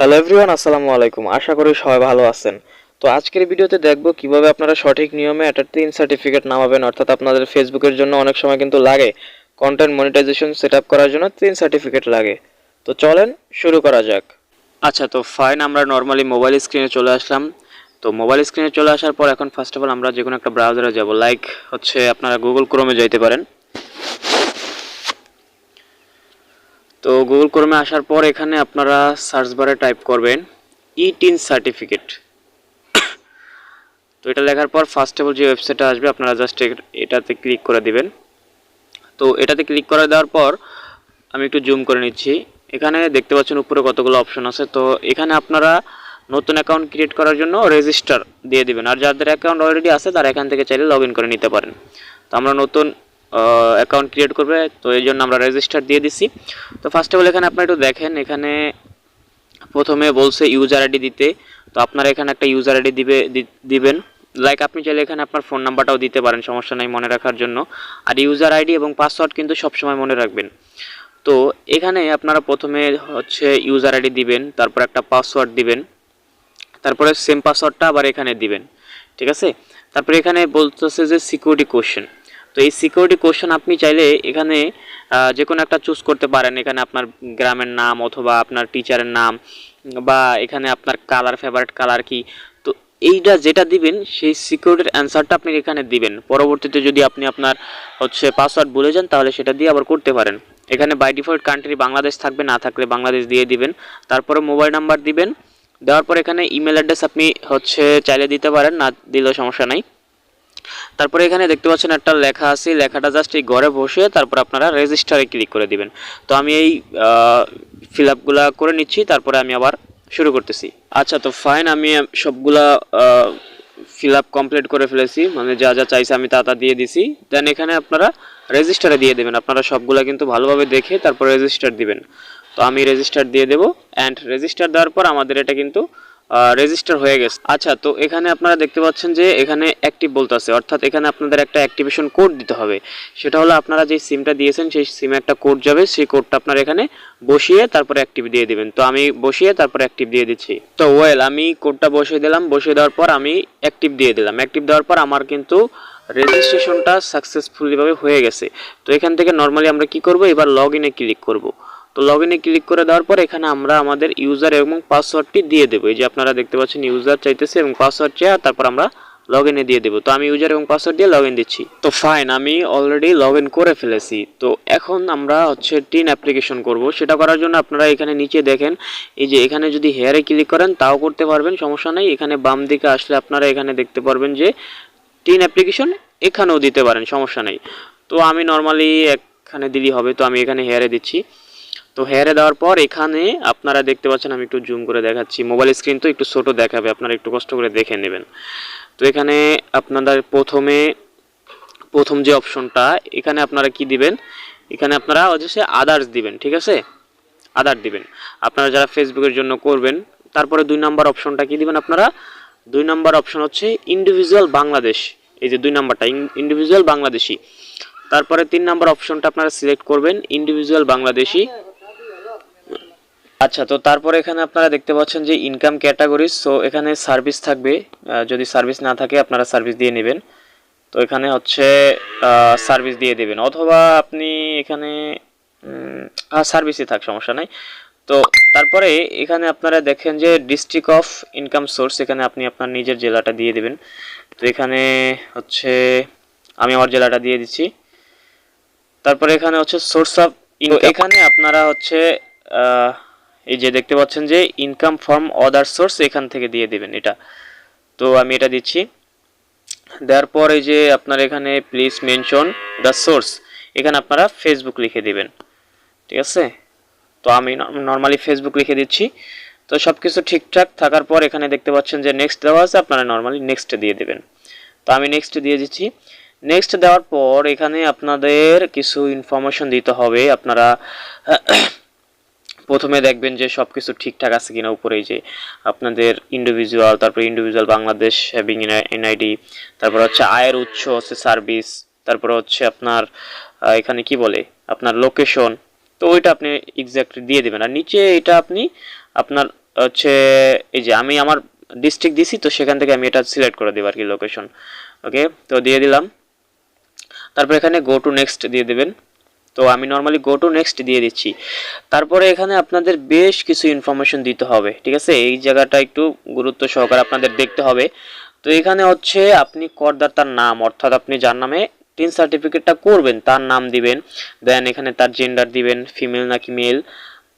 Hello everyone, আসসালামু আলাইকুম। আশা করি সবাই ভালো আছেন। তো আজকের ভিডিওতে দেখব কিভাবে আপনারা সঠিক নিয়মে একটা টিন সার্টিফিকেট নামাবেন। অর্থাৎ আপনাদের ফেসবুকের জন্য অনেক সময় কিন্তু লাগে কন্টেন্ট মনিটাইজেশন সেটআপ করার জন্য টিন সার্টিফিকেট লাগে। তো চলেন শুরু করা যাক। আচ্ছা, তো ফাইন, আমরা নর্মালি মোবাইল স্ক্রিনে চলে আসলাম। তো মোবাইল স্ক্রিনে চলে আসার পর এখন ফার্স্ট অফ অল আমরা যে কোনো একটা ব্রাউজারে যাব, লাইক হচ্ছে আপনারা গুগল ক্রোমে যাইতে পারেন। তো গুগল ক্রোমে আসার পর এখানে আপনারা সার্চ বারে টাইপ করবেন ই টিন সার্টিফিকেট। তো এটা লেখার পর ফার্স্ট অফ অল যে ওয়েবসাইটটা আসবে আপনারা জাস্ট এটাতে ক্লিক করে দিবেন। তো এটাতে ক্লিক করে দেওয়ার পর আমি একটু জুম করে নিচ্ছি। এখানে দেখতে পাচ্ছেন উপরে কতগুলো অপশন আছে। তো এখানে আপনারা নতুন অ্যাকাউন্ট ক্রিয়েট করার জন্য রেজিস্টার দিয়ে দিবেন, আর যাদের অ্যাকাউন্ট অলরেডি আছে তারা এখান থেকে চাইলে লগ ইন করে নিতে পারেন। তো আমরা নতুন অ্যাকাউন্ট ক্রিয়েট করবে, তো এই জন্য আমরা রেজিস্টার দিয়ে দিছি। তো ফার্স্ট অফ অল এখানে আপনারা একটু দেখেন, এখানে প্রথমে বলছে ইউজার আইডি দিতে। তো আপনারা এখানে একটা ইউজার আইডি দিবেন। লাইক আপনি চাইলে এখানে আপনার ফোন নাম্বারটাও দিতে পারেন, সমস্যা নাই মনে রাখার জন্য। আর ইউজার আইডি এবং পাসওয়ার্ড কিন্তু সবসময় মনে রাখবেন। তো এখানে আপনারা প্রথমে হচ্ছে ইউজার আইডি দিবেন, তারপর একটা পাসওয়ার্ড দিবেন, তারপরে সেম পাসওয়ার্ডটা আবার এখানে দিবেন, ঠিক আছে। তারপরে এখানে বলতেছে যে সিকিউরিটি কোশ্চেন। তো এই সিকিউরিটি কোশ্চেন আপনি চাইলে এখানে যে কোনো একটা চুজ করতে পারেন। এখানে আপনার গ্রামের নাম অথবা আপনার টিচারের নাম, বা এখানে আপনার কালার, ফেভারিট কালার কি। তো এইটা যেটা দিবেন সেই সিকিউরিটির অ্যান্সারটা আপনি এখানে দিবেন। পরবর্তীতে যদি আপনি আপনার হচ্ছে পাসওয়ার্ড ভুলে যান তাহলে সেটা দিয়ে আবার করতে পারেন। এখানে বাই ডিফল্ট কান্ট্রি বাংলাদেশ থাকবে, না থাকলে বাংলাদেশ দিয়ে দিবেন। তারপরে মোবাইল নাম্বার দিবেন। দেওয়ার পর এখানে ইমেল অ্যাড্রেস আপনি হচ্ছে চাইলে দিতে পারেন, না দিলেও সমস্যা নাই। তারপরে এখানে দেখতে পাচ্ছেন একটা লেখা আছে, লেখাটা জাস্ট এই ঘরে বসে তারপর আপনারা রেজিস্টারে ক্লিক করে দিবেন। তো আমি এই ফিল আপগুলা করে নিচ্ছি, তারপরে আমি আবার শুরু করতেছি। আচ্ছা, তো ফাইন, আমি সবগুলা ফিল আপ কমপ্লিট করে ফেলেছি, মানে যা যা চাইছে আমি তা দিয়ে দিছি। দেন এখানে আপনারা রেজিস্টারে দিয়ে দেবেন। আপনারা সবগুলা কিন্তু ভালোভাবে দেখে তারপর রেজিস্টার দিবেন। তো আমি রেজিস্টার দিয়ে দেবো, অ্যান্ড রেজিস্টার দেওয়ার পর আমাদের এটা কিন্তু রেজিস্টার হয়ে গেছে। আচ্ছা, তো এখানে আপনারা দেখতে পাচ্ছেন যে এখানে অ্যাক্টিভ বলতেছে, অর্থাৎ এখানে আপনাদের একটা অ্যাক্টিভেশন কোড দিতে হবে। সেটা হলো আপনারা যে সিমটা দিয়েছেন সেই সিমে একটা কোড যাবে, সেই কোডটা আপনারা এখানে বসিয়ে তারপরে অ্যাক্টিভ দিয়ে দিবেন। তো আমি বসিয়ে তারপরে অ্যাক্টিভ দিয়ে দিচ্ছি। তো আমি কোডটা বসিয়ে দিলাম, বসিয়ে দেওয়ার পর আমি অ্যাক্টিভ দিয়ে দিলাম। অ্যাক্টিভ দেওয়ার পর আমার কিন্তু রেজিস্ট্রেশনটা সাকসেসফুলি ভাবে হয়ে গেছে। তো এখান থেকে নর্মালি আমরা কি করব, এবার লগ ইনে ক্লিক করব। তো লগ ইনে ক্লিক করে দেওয়ার পর এখানে আমরা আমাদের ইউজার এবং পাসওয়ার্ডটি দিয়ে দেবো। এই যে আপনারা দেখতে পাচ্ছেন ইউজার চাইতেছে এবং পাসওয়ার্ড চাই, তারপর আমরা লগ ইনে দিয়ে দেবো। তো আমি ইউজার এবং পাসওয়ার্ড দিয়ে লগ ইন দিচ্ছি। তো ফাইন, আমি অলরেডি লগ ইন করে ফেলেছি। তো এখন আমরা হচ্ছে টিন অ্যাপ্লিকেশন করব। সেটা করার জন্য আপনারা এখানে নিচে দেখেন, এই যে এখানে যদি হেয়ারে ক্লিক করেন তাও করতে পারবেন, সমস্যা নেই। এখানে বাম দিকে আসলে আপনারা এখানে দেখতে পারবেন যে টিন অ্যাপ্লিকেশন, এখানেও দিতে পারেন, সমস্যা নেই। তো আমি নর্মালি এখানে দিলেই হবে। তো আমি এখানে হেয়ারে দিচ্ছি। তো হেয়ারে দেওয়ার পর এখানে আপনারা দেখতে পাচ্ছেন, আমি একটু জুম করে দেখাচ্ছি, মোবাইল স্ক্রিন তো একটু ছোট দেখাবে, আপনারা একটু কষ্ট করে দেখে নেবেন। তো এখানে আপনাদের প্রথম যে অপশনটা, এখানে আপনারা কি দিবেন, এখানে আপনারা হচ্ছে আদার্স দিবেন, ঠিক আছে, আদার দিবেন আপনারা যারা ফেসবুকের জন্য করবেন। তারপরে 2 নাম্বার অপশনটা কি দিবেন আপনারা, 2 নাম্বার অপশন হচ্ছে ইন্ডিভিজুয়াল বাংলাদেশ। এই যে 2 নাম্বারটা ইন্ডিভিজুয়াল বাংলাদেশি। তারপরে 3 নাম্বার অপশনটা আপনারা সিলেক্ট করবেন ইন্ডিভিজুয়াল বাংলাদেশি। আচ্ছা, তো তারপরে এখানে আপনারা দেখতে পাচ্ছেন যে ইনকাম ক্যাটাগরি। সো এখানে সার্ভিস থাকবে, যদি সার্ভিস না থাকে আপনারা সার্ভিস দিয়ে নেবেন। তো এখানে হচ্ছে সার্ভিস দিয়ে দেবেন, অথবা আপনি এখানে সার্ভিসই থাক, সমস্যা নাই। তো তারপরে এখানে আপনারা দেখেন যে ডিস্ট্রিক্ট অফ ইনকাম সোর্স, এখানে আপনি আপনার নিজের জেলাটা দিয়ে দেবেন। তো এখানে হচ্ছে আমি আমার জেলাটা দিয়ে দিচ্ছি। তারপরে এখানে হচ্ছে সোর্স অফ ইনকাম, এখানে আপনারা হচ্ছে এই যে দেখতে পাচ্ছেন যে ইনকাম ফ্রম আদার সোর্স, এখান থেকে দিয়ে দিবেন এটা। তো আমি এটা দিচ্ছি। দেওয়ার পর এই যে আপনার এখানে প্লিজ মেনশন দ্য সোর্স, এখানে আপনারা ফেসবুক লিখে দিবেন, ঠিক আছে। তো আমি নর্মালি ফেসবুক লিখে দিচ্ছি। তো সব কিছু ঠিকঠাক থাকার পর এখানে দেখতে পাচ্ছেন যে নেক্সট দেওয়া আছে, আপনারা নর্মালি নেক্সট দিয়ে দেবেন। তো আমি নেক্সট দিয়ে দিচ্ছি। নেক্সট দেওয়ার পর এখানে আপনাদের কিছু ইনফরমেশন দিতে হবে। আপনারা প্রথমে দেখবেন যে সব কিছু ঠিকঠাক আছে কিনা। উপরে যে আপনাদের ইন্ডিভিজুয়াল, তারপর ইন্ডিভিজুয়াল বাংলাদেশ হ্যাভিং এনআইডি, তারপর হচ্ছে আয়ের উৎস হচ্ছে সার্ভিস, তারপর হচ্ছে আপনার এখানে কি বলে আপনার লোকেশন। তো ওইটা আপনি এক্স্যাক্টলি দিয়ে দেবেন। আর নিচে এটা আপনি আপনার হচ্ছে এই যে আমি আমার ডিস্ট্রিক্ট দিছি, তো সেখান থেকে আমি এটা সিলেক্ট করে দেবো আর কি লোকেশন। ওকে, তো দিয়ে দিলাম। তারপর এখানে গো টু নেক্সট দিয়ে দেবেন। তো আমি নর্মালি গো টু নেক্সট দিয়ে দিচ্ছি। তারপরে এখানে আপনাদের বেশ কিছু ইনফরমেশন দিতে হবে, ঠিক আছে? এই জায়গাটা একটু গুরুত্ব সহকারে আপনাদের দেখতে হবে। তো এখানে হচ্ছে আপনি করদাতার নাম, অর্থাৎ আপনি যার নামে টিন সার্টিফিকেটটা করবেন তার নাম দিবেন। দেন এখানে তার জেন্ডার দিবেন, ফিমেল নাকি মেল।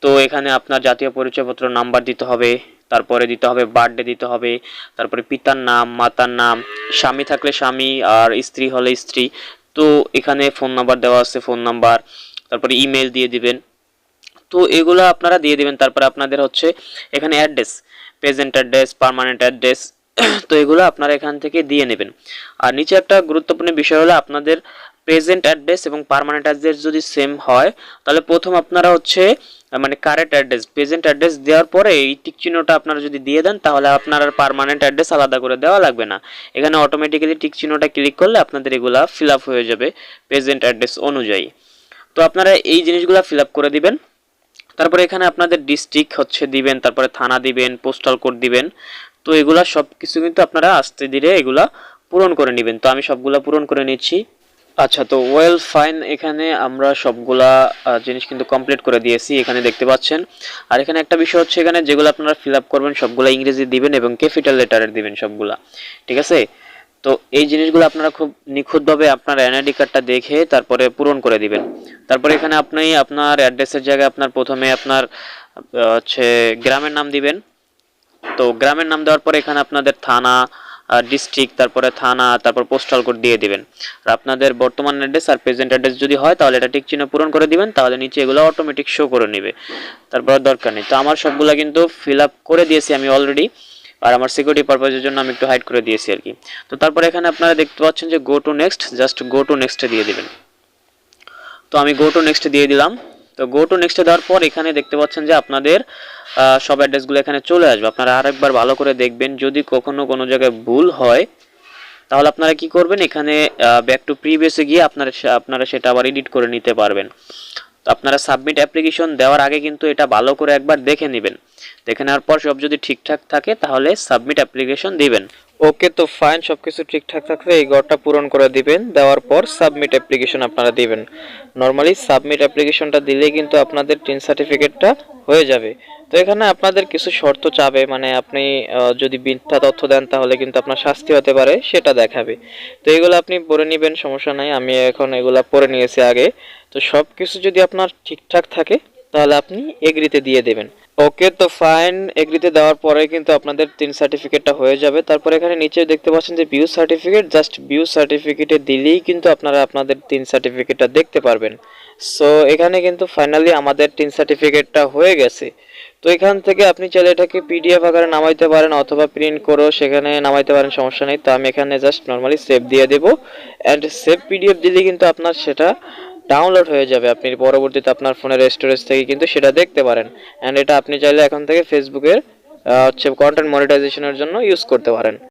তো এখানে আপনার জাতীয় পরিচয়পত্র নাম্বার দিতে হবে, তারপরে দিতে হবে বার্থডে দিতে হবে, তারপরে পিতার নাম, মাতার নাম, স্বামী থাকলে স্বামী আর স্ত্রী হলে স্ত্রী। তো এখানে ফোন নাম্বার দেওয়া আছে, ফোন নাম্বার, তারপরে ইমেল দিয়ে দিবেন। তো এগুলো আপনারা দিয়ে দিবেন। তারপরে আপনাদের হচ্ছে এখানে address, present address, permanent address, তো এগুলো আপনারা এখান থেকে দিয়ে নেবেন। আর নিচে একটা গুরুত্বপূর্ণ বিষয় হলো আপনাদের প্রেজেন্ট অ্যাড্রেস এবং পার্মানেন্ট অ্যাড্রেস যদি সেম হয়, তাহলে প্রথম আপনারা হচ্ছে মানে কারেক্ট অ্যাড্রেস, প্রেজেন্ট অ্যাড্রেস দেওয়ার পরে এই টিক চিহ্নটা আপনারা যদি দিয়ে দেন, তাহলে আপনার আর পার্মানেন্ট অ্যাড্রেস আলাদা করে দেওয়া লাগবে না। এখানে অটোমেটিক্যালি টিক চিহ্নটা ক্লিক করলে আপনাদের এগুলা ফিল আপ হয়ে যাবে প্রেজেন্ট অ্যাড্রেস অনুযায়ী। তো আপনারা এই জিনিসগুলো ফিল আপ করে দিবেন। তারপরে এখানে আপনাদের ডিস্ট্রিক্ট হচ্ছে দিবেন, তারপরে থানা দিবেন, পোস্টাল কোড দিবেন। তো এগুলা সব কিছু কিন্তু আপনারা আস্তে ধীরে এগুলা পূরণ করে নেবেন। তো আমি সবগুলা পূরণ করে নিচ্ছি। আচ্ছা, তো ওয়েল ফাইন, এখানে আমরা সবগুলা জিনিস কিন্তু কমপ্লিট করে দিয়েছি, এখানে দেখতে পাচ্ছেন। আর এখানে একটা বিষয় হচ্ছে, এখানে যেগুলো আপনারা ফিল আপ করবেন সবগুলা ইংরেজি দিবেন এবং ক্যাপিটাল লেটারের দিবেন সবগুলা, ঠিক আছে? তো এই জিনিসগুলো আপনারা খুব নিখুঁতভাবে আপনার এনআইডি কার্ডটা দেখে তারপরে পূরণ করে দিবেন। তারপরে এখানে আপনি আপনার অ্যাড্রেসের জায়গায় আপনার প্রথমে আপনার হচ্ছে গ্রামের নাম দিবেন। তো গ্রামের নাম দেওয়ার পরে এখানে আপনাদের থানা, ডিস্ট্রিক্ট, তারপরে থানা, তারপর পোস্টাল কোড দিয়ে দিবেন। আর আপনাদের বর্তমান অ্যাড্রেস আর প্রেজেন্ট অ্যাড্রেস যদি হয় তাহলে এটা টিক চিহ্ন পূরণ করে দিবেন, তাহলে নিচে এগুলো অটোমেটিক শো করে নেবে। তারপর দরকার নেই। তো আমার সবগুলা কিন্তু ফিল আপ করে দিয়েছি আমি অলরেডি, আর আমার সিকিউরিটি পারপাসের জন্য আমি একটু হাইড করে দিয়েছি আর কি। তো তারপরে এখানে আপনারা দেখতে পাচ্ছেন যে go to next, just go to নেক্সটে দিয়ে দিবেন। তো আমি গো টু নেক্সট দিয়ে দিলাম। তো গো টু নেক্সটে দেওয়ার পর এখানে দেখতে পাচ্ছেন যে আপনাদের সব অ্যাড্রেসগুলো এখানে চলে আসবে। আপনারা আরেকবার ভালো করে দেখবেন, যদি কখনো কোনো জায়গায় ভুল হয় তাহলে আপনারা কি করবেন, এখানে ব্যাক টু প্রিভিয়াসে গিয়ে আপনারা সেটা আবার এডিট করে নিতে পারবেন। তো আপনারা সাবমিট অ্যাপ্লিকেশন দেওয়ার আগে কিন্তু এটা ভালো করে একবার দেখে নেবেন। দেখে নেওয়ার পর সব যদি ঠিকঠাক থাকে তাহলে সাবমিট অ্যাপ্লিকেশন দিবেন। ওকে, তো ফাইন, সবকিছু ঠিকঠাক থাকলে এই ঘরটা পূরণ করে দিবেন। দেওয়ার পর সাবমিট অ্যাপ্লিকেশন আপনারা দিবেন। নর্মালি সাবমিট অ্যাপ্লিকেশনটা দিলেই কিন্তু আপনাদের টিন সার্টিফিকেটটা হয়ে যাবে। তো এখানে আপনাদের কিছু শর্ত চাবে, মানে আপনি যদি মিথ্যা তথ্য দেন তাহলে কিন্তু আপনার শাস্তি হতে পারে, সেটা দেখাবে। তো এগুলো আপনি পড়ে নেবেন, সমস্যা নাই, আমি এখন এগুলা পড়ে নিয়েছি আগে। তো সব কিছু যদি আপনার ঠিকঠাক থাকে তাহলে আপনি এগ্রিতে দিয়ে দেবেন। ওকে, তো ফাইন, এগ্রিতে দেওয়ার পরে কিন্তু আপনাদের তিন সার্টিফিকেটটা হয়ে যাবে। তারপর এখানে নিচে দেখতে পাচ্ছেন যে ভিউ সার্টিফিকেট, জাস্ট ভিউ সার্টিফিকেটে দিলেই কিন্তু আপনারা আপনাদের তিন সার্টিফিকেটটা দেখতে পারবেন। সো এখানে কিন্তু ফাইনালি আমাদের তিন সার্টিফিকেটটা হয়ে গেছে। তো এখান থেকে আপনি চাইলে এটাকে পিডিএফ আকারে নামাইতে পারেন অথবা প্রিন্ট করেও সেখানে নামাইতে পারেন, সমস্যা নেই। তো আমি এখানে জাস্ট নর্মালি সেভ দিয়ে দেবো, অ্যান্ড সেভ পিডিএফ দিলে কিন্তু আপনার সেটা ডাউনলোড হয়ে যাবে। আপনি পরবর্তীতে আপনার ফোনের স্টোরেজ থেকে কিন্তু সেটা দেখতে পারেন, অ্যান্ড এটা আপনি চাইলে এখন থেকে ফেসবুকের হচ্ছে কন্টেন্ট মনিটাইজেশনের জন্য ইউজ করতে পারেন।